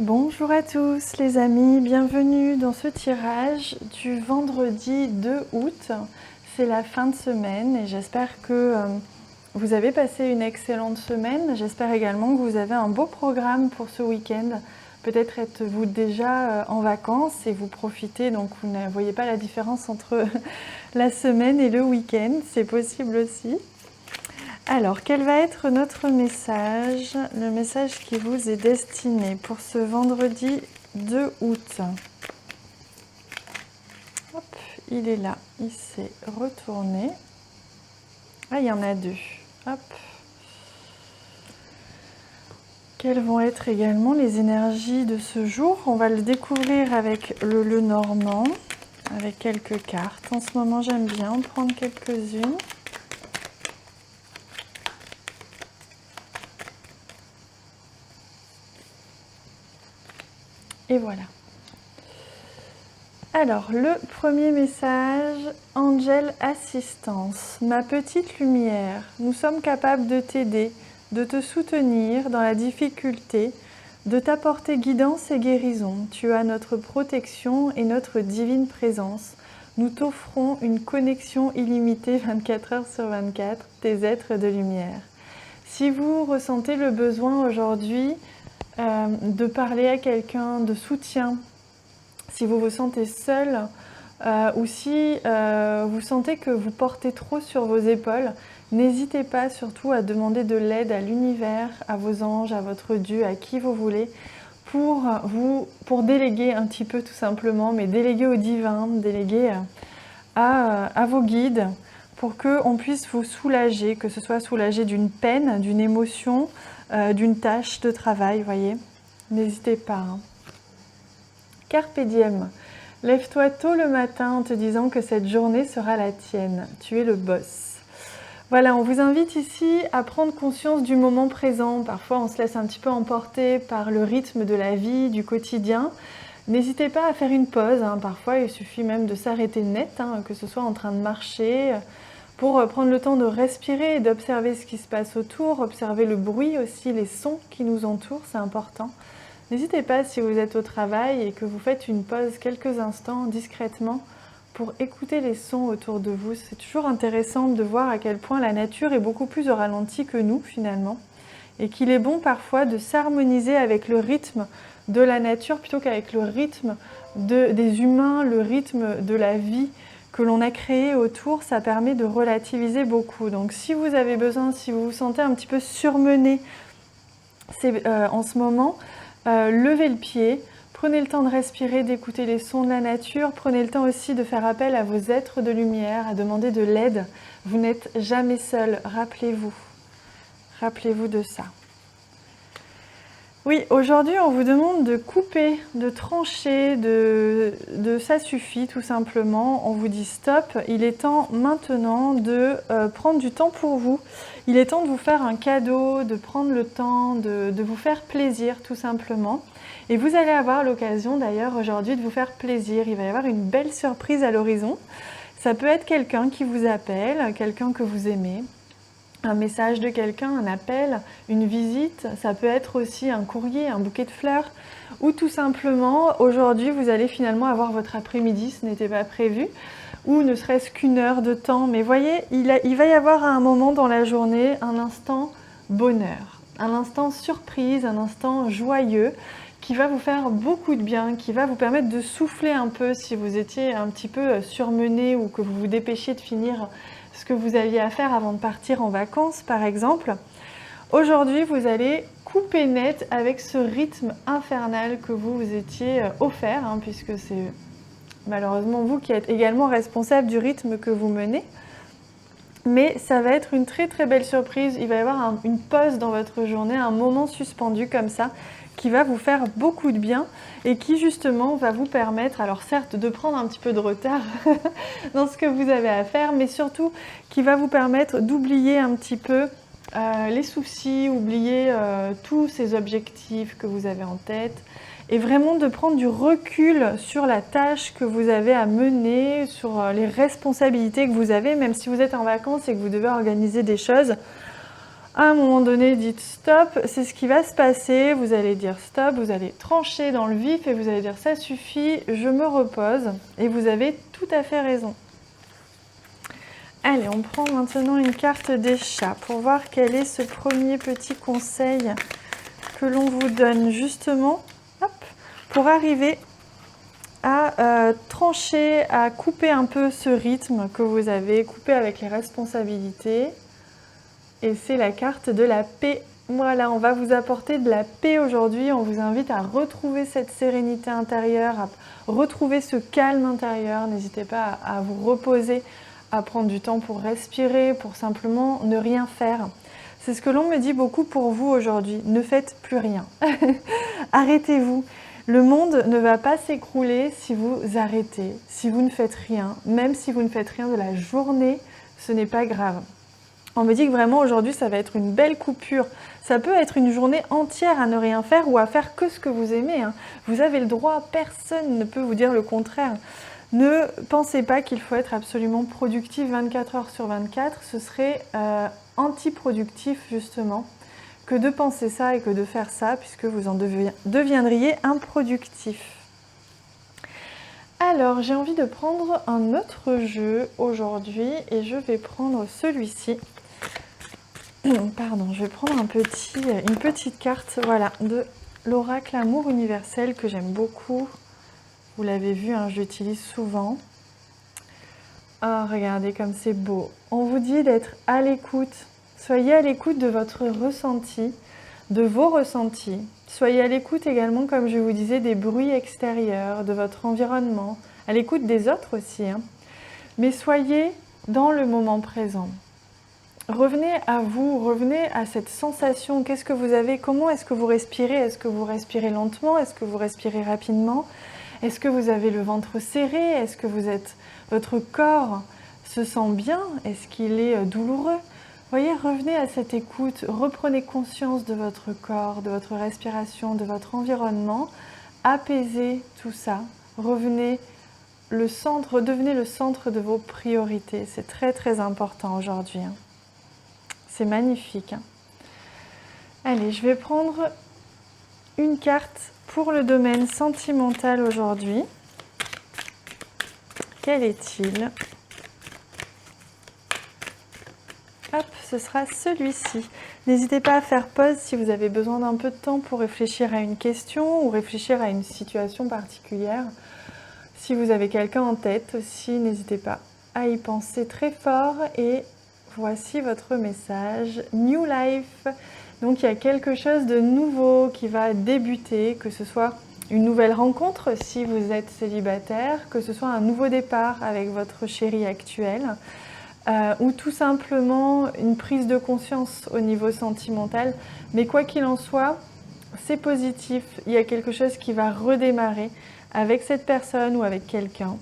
Bonjour à tous les amis, bienvenue dans ce tirage du vendredi 2 août. C'est la fin de semaine et j'espère que vous avez passé une excellente semaine. J'espère également que vous avez un beau programme pour ce week-end. Peut-être êtes-vous déjà en vacances et vous profitez, donc vous ne voyez pas la différence entre la semaine et le week-end. C'est possible aussi. Alors, quel va être notre message? Le message qui vous est destiné pour ce vendredi 2 août. Hop, il est là, il s'est retourné. Ah, il y en a deux. Hop. Quelles vont être également les énergies de ce jour? On va le découvrir avec le Lenormand, avec quelques cartes. En ce moment, j'aime bien en prendre quelques-unes. Et voilà. Alors, le premier message, Angel Assistance. Ma petite lumière, nous sommes capables de t'aider, de te soutenir dans la difficulté, de t'apporter guidance et guérison. Tu as notre protection et notre divine présence. Nous t'offrons une connexion illimitée 24 heures sur 24, tes êtres de lumière. Si vous ressentez le besoin aujourd'hui de parler à quelqu'un de soutien, si vous vous sentez seul ou si vous sentez que vous portez trop sur vos épaules, n'hésitez pas surtout à demander de l'aide à l'univers, à vos anges, à votre Dieu, à qui vous voulez, pour déléguer un petit peu tout simplement, mais déléguer au divin, déléguer à vos guides, pour qu'on puisse vous soulager, que ce soit soulager d'une peine, d'une émotion, d'une tâche de travail, voyez. N'hésitez pas. Carpe diem. Lève-toi tôt le matin en te disant que cette journée sera la tienne. Tu es le boss. Voilà, on vous invite ici à prendre conscience du moment présent. Parfois, on se laisse un petit peu emporter par le rythme de la vie, du quotidien. N'hésitez pas à faire une pause. Parfois, il suffit même de s'arrêter net, que ce soit en train de marcher, pour prendre le temps de respirer et d'observer ce qui se passe autour, observer le bruit aussi, les sons qui nous entourent, c'est important. N'hésitez pas si vous êtes au travail et que vous faites une pause quelques instants discrètement pour écouter les sons autour de vous. C'est toujours intéressant de voir à quel point la nature est beaucoup plus au ralenti que nous finalement et qu'il est bon parfois de s'harmoniser avec le rythme de la nature plutôt qu'avec le rythme des humains, le rythme de la vie que l'on a créé autour. Ça permet de relativiser beaucoup. Donc si vous avez besoin, si vous vous sentez un petit peu surmené en ce moment, levez le pied, prenez le temps de respirer, d'écouter les sons de la nature, prenez le temps aussi de faire appel à vos êtres de lumière, à demander de l'aide. Vous n'êtes jamais seul, rappelez-vous de ça. Oui, aujourd'hui on vous demande de couper, de trancher, de ça suffit tout simplement. On vous dit stop, il est temps maintenant de prendre du temps pour vous. Il est temps de vous faire un cadeau, de prendre le temps, de vous faire plaisir tout simplement. Et vous allez avoir l'occasion d'ailleurs aujourd'hui de vous faire plaisir. Il va y avoir une belle surprise à l'horizon. Ça peut être quelqu'un qui vous appelle, quelqu'un que vous aimez. Un message de quelqu'un, un appel, une visite, ça peut être aussi un courrier, un bouquet de fleurs, ou tout simplement, aujourd'hui, vous allez finalement avoir votre après-midi, ce n'était pas prévu, ou ne serait-ce qu'une heure de temps. Mais voyez, il va y avoir à un moment dans la journée un instant bonheur, un instant surprise, un instant joyeux, qui va vous faire beaucoup de bien, qui va vous permettre de souffler un peu si vous étiez un petit peu surmené ou que vous vous dépêchiez de finir ce que vous aviez à faire avant de partir en vacances par exemple. Aujourd'hui, vous allez couper net avec ce rythme infernal que vous vous étiez offert, puisque c'est malheureusement vous qui êtes également responsable du rythme que vous menez. Mais ça va être une très très belle surprise. Il va y avoir une pause dans votre journée, un moment suspendu comme ça, qui va vous faire beaucoup de bien et qui justement va vous permettre, alors certes de prendre un petit peu de retard dans ce que vous avez à faire, mais surtout qui va vous permettre d'oublier un petit peu les soucis, oublier tous ces objectifs que vous avez en tête et vraiment de prendre du recul sur la tâche que vous avez à mener, sur les responsabilités que vous avez, même si vous êtes en vacances et que vous devez organiser des choses. À un moment donné, dites stop, c'est ce qui va se passer. Vous allez dire stop, vous allez trancher dans le vif et vous allez dire ça suffit, je me repose. Et vous avez tout à fait raison. Allez, on prend maintenant une carte des chats pour voir quel est ce premier petit conseil que l'on vous donne justement pour arriver à trancher, à couper un peu ce rythme que vous avez, couper avec les responsabilités. Et c'est la carte de la paix. Voilà, on va vous apporter de la paix aujourd'hui. On vous invite à retrouver cette sérénité intérieure, à retrouver ce calme intérieur. N'hésitez pas à vous reposer, à prendre du temps pour respirer, pour simplement ne rien faire. C'est ce que l'on me dit beaucoup pour vous aujourd'hui. Ne faites plus rien. Arrêtez-vous. Le monde ne va pas s'écrouler si vous arrêtez, si vous ne faites rien. Même si vous ne faites rien de la journée, ce n'est pas grave. On me dit que vraiment aujourd'hui ça va être une belle coupure. Ça peut être une journée entière à ne rien faire ou à faire que ce que vous aimez. Vous avez le droit, personne ne peut vous dire le contraire. Ne pensez pas qu'il faut être absolument productif 24 heures sur 24. Ce serait antiproductif justement que de penser ça et que de faire ça puisque vous en deviendriez improductif. Alors j'ai envie de prendre un autre jeu aujourd'hui et je vais prendre celui-ci. Pardon, je vais prendre une petite carte voilà, de l'oracle Amour universel que j'aime beaucoup. Vous l'avez vu, je l'utilise souvent. Oh, regardez comme c'est beau. On vous dit d'être à l'écoute. Soyez à l'écoute de votre ressenti, de vos ressentis. Soyez à l'écoute également, comme je vous disais, des bruits extérieurs, de votre environnement, à l'écoute des autres aussi. Mais soyez dans le moment présent. Revenez à vous, revenez à cette sensation. Qu'est-ce que vous avez? Comment est-ce que vous respirez? Est-ce que vous respirez lentement? Est-ce que vous respirez rapidement? Est-ce que vous avez le ventre serré? Est-ce que votre corps se sent bien? Est-ce qu'il est douloureux? Voyez, revenez à cette écoute, reprenez conscience de votre corps, de votre respiration, de votre environnement. Apaisez tout ça. Redevenez le centre de vos priorités. C'est très très important aujourd'hui. C'est magnifique. Allez, je vais prendre une carte pour le domaine sentimental aujourd'hui. Quel est-il? Hop, ce sera celui-ci. N'hésitez pas à faire pause si vous avez besoin d'un peu de temps pour réfléchir à une question ou réfléchir à une situation particulière. Si vous avez quelqu'un en tête aussi, n'hésitez pas à y penser très fort. Et voici votre message. New Life. Donc il y a quelque chose de nouveau qui va débuter, que ce soit une nouvelle rencontre si vous êtes célibataire, que ce soit un nouveau départ avec votre chéri actuel, ou tout simplement une prise de conscience au niveau sentimental. Mais quoi qu'il en soit, c'est positif. Il y a quelque chose qui va redémarrer avec cette personne ou avec quelqu'un.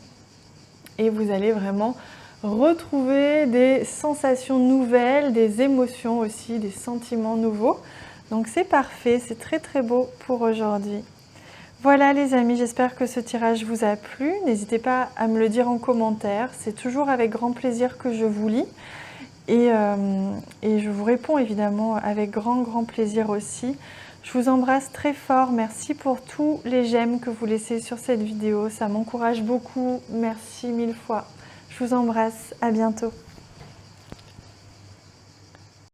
Et vous allez vraiment retrouver des sensations nouvelles, des émotions aussi, des sentiments nouveaux. Donc c'est parfait, c'est très très beau pour aujourd'hui. Voilà les amis, j'espère que ce tirage vous a plu. N'hésitez pas à me le dire en commentaire, c'est toujours avec grand plaisir que je vous lis. Et je vous réponds évidemment avec grand plaisir aussi. Je vous embrasse très fort, merci pour tous les j'aime que vous laissez sur cette vidéo, ça m'encourage beaucoup, merci mille fois. Je vous embrasse, à bientôt.